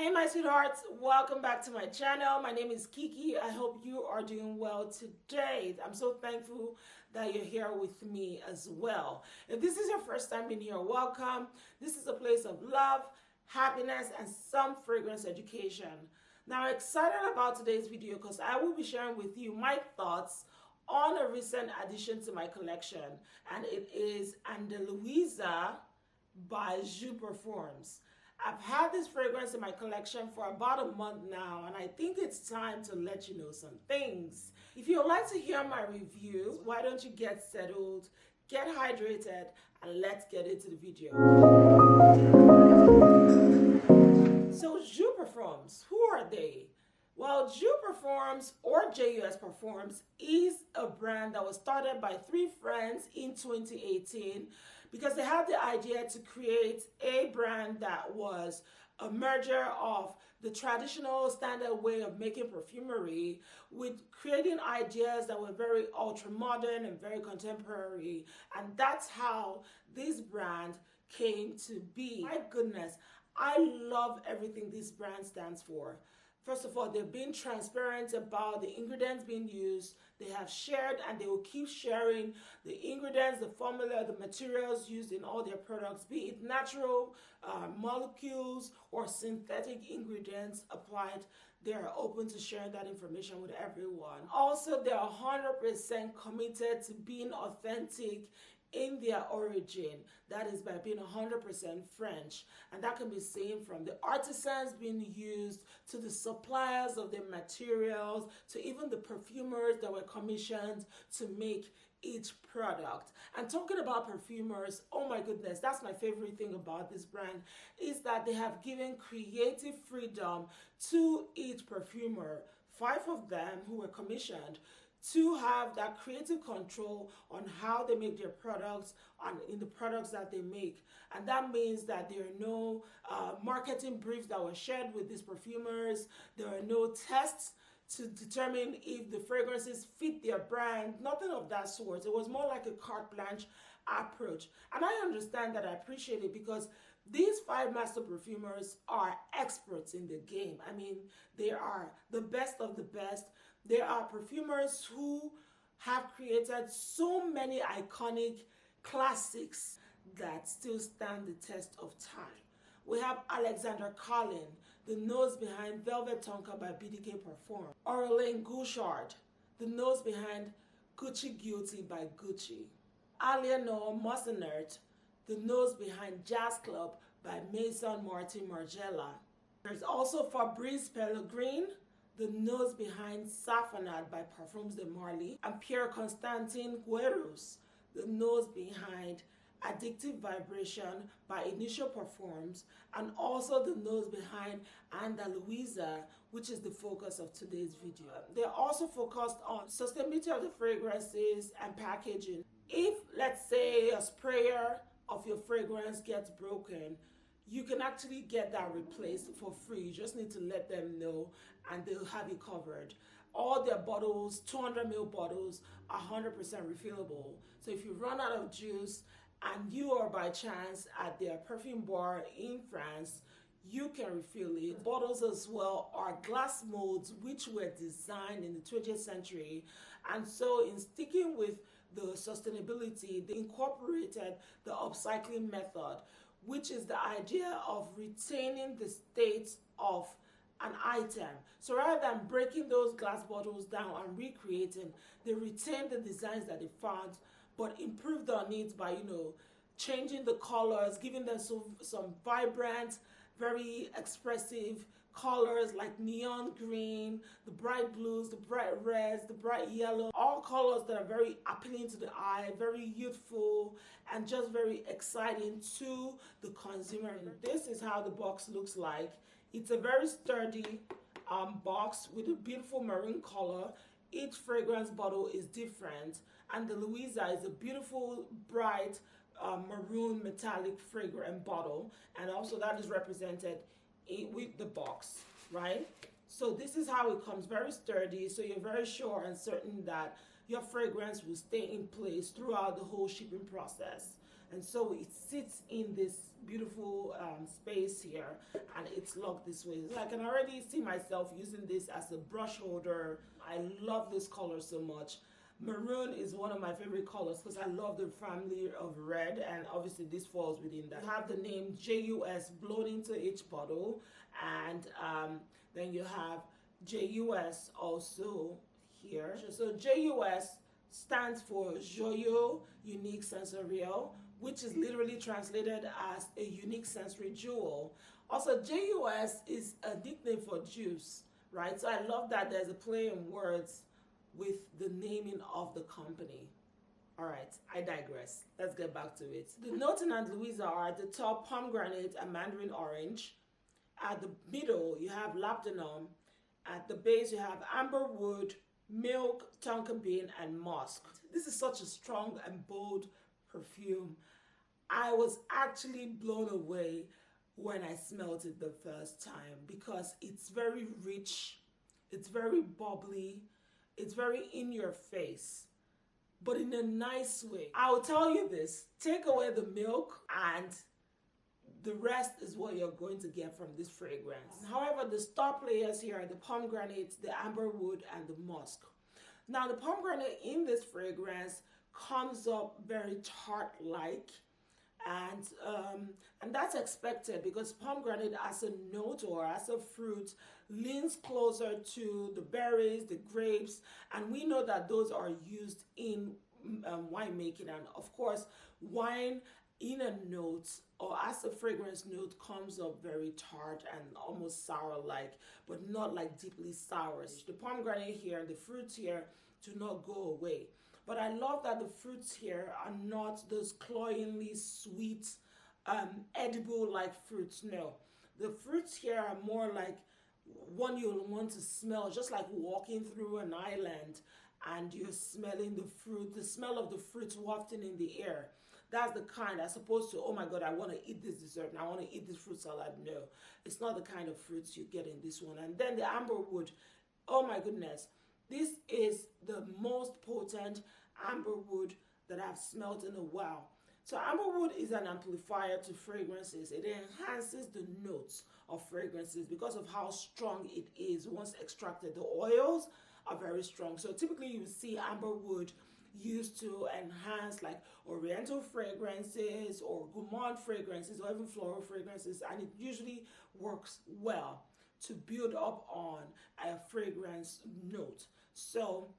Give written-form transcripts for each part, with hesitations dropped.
Hey my sweethearts, welcome back to my channel. My name is Kiki. I hope you are doing well today. I'm so thankful that you're here with me as well. If this is your first time being here, welcome. This is a place of love, happiness, and some fragrance education. Now I'm excited about today's video because I will be sharing with you my thoughts on a recent addition to my collection, and it is Andaluiza by J.U.S Perfumes. I've had this fragrance in my collection for about a month now, and I think it's time to let you know some things. If you'd like to hear my review, why don't you get settled, get hydrated, and let's get into the video. So J.U.S Perfumes, who are they? Well, J.U.S Perfumes, or J.U.S Perfumes, is a brand that was started by three friends in 2018 because they had the idea to create a brand that was a merger of the traditional standard way of making perfumery with creating ideas that were very ultra-modern and very contemporary. And that's how this brand came to be. My goodness, I love everything this brand stands for. First of all, they've been transparent about the ingredients being used. They have shared and they will keep sharing the ingredients, the formula, the materials used in all their products, be it natural molecules or synthetic ingredients applied. They are open to sharing that information with everyone. Also, they are 100% committed to being authentic in their origin. That is by being 100% French, and that can be seen from the artisans being used to the suppliers of the materials to even the perfumers that were commissioned to make each product. And talking about perfumers, oh my goodness, that's my favorite thing about this brand, is that they have given creative freedom to each perfumer, 5 of them who were commissioned, to have that creative control on how they make their products and in the products that they make. And that means that there are no marketing briefs that were shared with these perfumers. There are no tests to determine if the fragrances fit their brand, nothing of that sort. It was more like a carte blanche approach. And I understand that, I appreciate it, because these 5 master perfumers are experts in the game. I mean, they are the best of the best. There are perfumers who have created so many iconic classics that still stand the test of time. We have Alexander Carlin, the nose behind Velvet Tonka by BDK Parfum. Aurélien Gouchard, the nose behind Gucci Guilty by Gucci. Aliénor Mossinert, the nose behind Jazz Club by Maison Martin Margiela. There's also Fabrice Pellegrin, the nose behind Safonade by Parfums de Marly, and Pierre Constantin Guéros, the nose behind Addictive Vibration by Initial Parfums, and also the nose behind Andaluiza, which is the focus of today's video. They're also focused on sustainability of the fragrances and packaging. If, let's say, a sprayer of your fragrance gets broken, you can actually get that replaced for free. You just need to let them know and they'll have you covered. All their bottles, 200 ml bottles, are 100% refillable. So if you run out of juice and you are by chance at their perfume bar in France, you can refill it. Bottles as well are glass molds which were designed in the 20th century. And so in sticking with the sustainability, they incorporated the upcycling method, which is the idea of retaining the state of an item. So rather than breaking those glass bottles down and recreating, they retain the designs that they found, but improved on it by, changing the colors, giving them some vibrant, very expressive colors like neon green, the bright blues, the bright reds, the bright yellow, all colors that are very appealing to the eye, very youthful, and just very exciting to the consumer. And this is how the box looks like. It's a very sturdy box with a beautiful maroon color. Each fragrance bottle is different, and the Andaluiza is a beautiful, bright maroon metallic fragrance bottle, and also that is represented with the box, right? So this is how it comes, very sturdy, so you're very sure and certain that your fragrance will stay in place throughout the whole shipping process. and so it sits in this beautiful space here, and it's locked this way. So I can already see myself using this as a brush holder. I love this color so much. Maroon is one of my favorite colors because I love the family of red, and obviously this falls within that. You have the name J.U.S. blown into each bottle, and then you have J.U.S. also here. So J.U.S. stands for Joyeux Unique Sensorial, which is literally translated as a unique sensory jewel. Also, J.U.S. is a nickname for JUS, right? So I love that there's a play in words with the naming of the company. All right, I digress. Let's get back to it. The notes in Andaluiza are at the top pomegranate and mandarin orange. At the middle, you have labdanum. At the base, you have amberwood, milk, tonka bean, and musk. This is such a strong and bold perfume. I was actually blown away when I smelled it the first time because it's very rich, it's very bubbly, it's very in your face, but in a nice way. I will tell you this, take away the milk and the rest is what you're going to get from this fragrance. However, the star players here are the pomegranate, the amberwood, and the musk. Now, the pomegranate in this fragrance comes up very tart-like, and that's expected because pomegranate as a note or as a fruit leans closer to the berries, the grapes, and we know that those are used in winemaking. And of course, wine in a note or as a fragrance note comes up very tart and almost sour-like, but not like deeply sour. The pomegranate here and the fruits here do not go away. But I love that the fruits here are not those cloyingly sweet, edible like fruits. No, the fruits here are more like one you'll want to smell, just like walking through an island and you're smelling the fruit, the smell of the fruits wafting in the air. That's the kind, as opposed to, oh my God, I want to eat this dessert and I want to eat this fruit salad. No, it's not the kind of fruits you get in this one. And then the amberwood, oh my goodness. This is the most potent amberwood that I've smelled in a while. So amberwood is an amplifier to fragrances. It enhances the notes of fragrances because of how strong it is once extracted. The oils are very strong. So typically you see amberwood used to enhance like oriental fragrances or gourmand fragrances or even floral fragrances, and it usually works well to build up on a fragrance note. So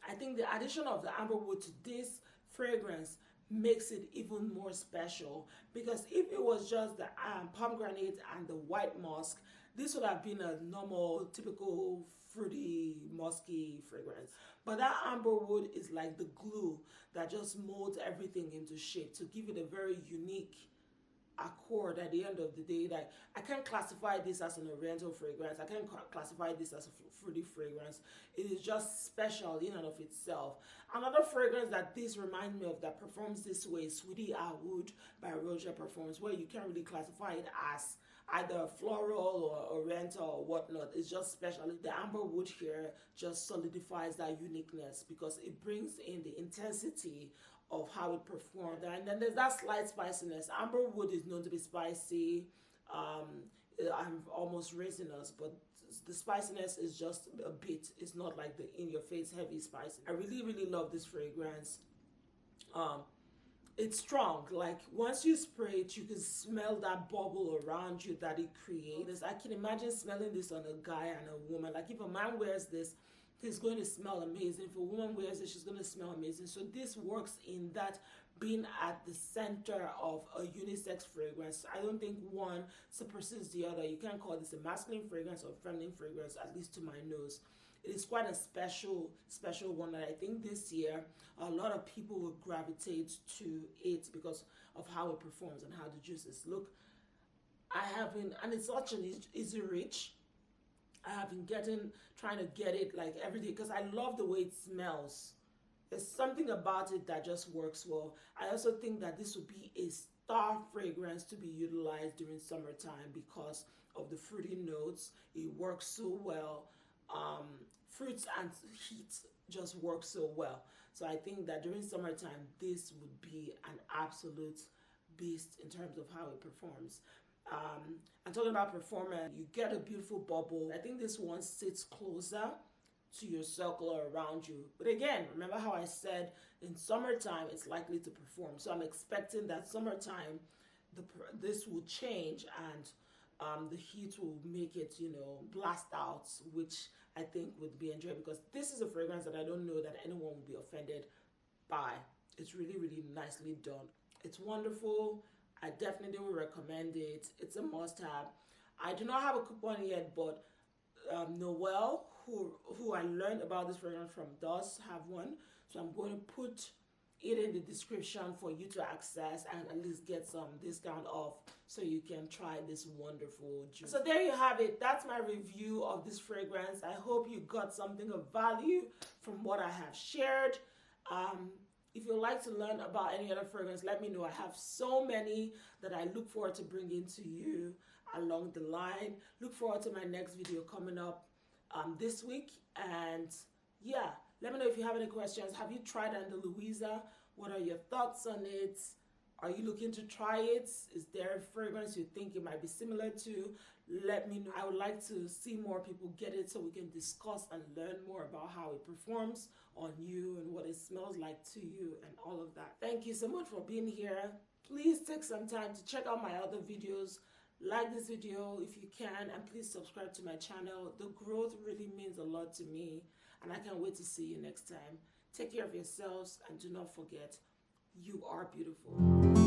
I think the addition of the amberwood to this fragrance makes it even more special, because if it was just the pomegranate and the white musk, this would have been a normal, typical fruity, musky fragrance. But that amberwood is like the glue that just molds everything into shape to give it a very unique accord at the end of the day. Like, I can't classify this as an oriental fragrance. I can't classify this as a fruity fragrance. It is just special in and of itself. Another fragrance that this reminds me of that performs this way is Sweetie I Would by Roger Perfumes, where you can't really classify it as either floral or oriental or whatnot. It's just special. The amberwood here just solidifies that uniqueness because it brings in the intensity of how it performed. And then there's that slight spiciness. Amberwood is known to be spicy, I'm almost resinous, but the spiciness is just a bit. It's not like the in-your-face heavy spice. I really, really love this fragrance. It's strong. Like, once you spray it, you can smell that bubble around you that it creates. I can imagine smelling this on a guy and a woman. Like, if a man wears this, it's going to smell amazing. If a woman wears it, she's going to smell amazing. So this works in that being at the center of a unisex fragrance. I don't think one supersedes the other. You can't call this a masculine fragrance or feminine fragrance, at least to my nose. It is quite a special one that I think this year a lot of people will gravitate to it because of how it performs and how the juices look. And it's such an easy reach. I have been trying to get it like every day because I love the way it smells. There's something about it that just works well. I also think that this would be a star fragrance to be utilized during summertime because of the fruity notes. It works so well. Fruits and heat just work so well. So I think that during summertime, this would be an absolute beast in terms of how it performs. I'm talking about performance. You get a beautiful bubble. I think this one sits closer to your circle or around you. But again, remember how I said in summertime it's likely to perform. So I'm expecting that summertime this will change, and the heat will make it, blast out, which I think would be enjoyable, because this is a fragrance that I don't know that anyone will be offended by. It's really, really nicely done. It's wonderful. I definitely will recommend it. It's a must-have. I do not have a coupon yet, but Noel, who I learned about this fragrance from, does have one. So I'm going to put it in the description for you to access and at least get some discount off, so you can try this wonderful juice. So there you have it. That's my review of this fragrance. I hope you got something of value from what I have shared. If you'd like to learn about any other fragrance, let me know. I have so many that I look forward to bringing to you along the line. Look forward to my next video coming up this week. And yeah, let me know if you have any questions. Have you tried Andaluiza? What are your thoughts on it? Are you looking to try it? Is there a fragrance you think it might be similar to? Let me know. I would like to see more people get it so we can discuss and learn more about how it performs on you and what it smells like to you and all of that. Thank you so much for being here. Please take some time to check out my other videos. Like this video if you can, and please subscribe to my channel. The growth really means a lot to me, and I can't wait to see you next time. Take care of yourselves, and do not forget, you are beautiful.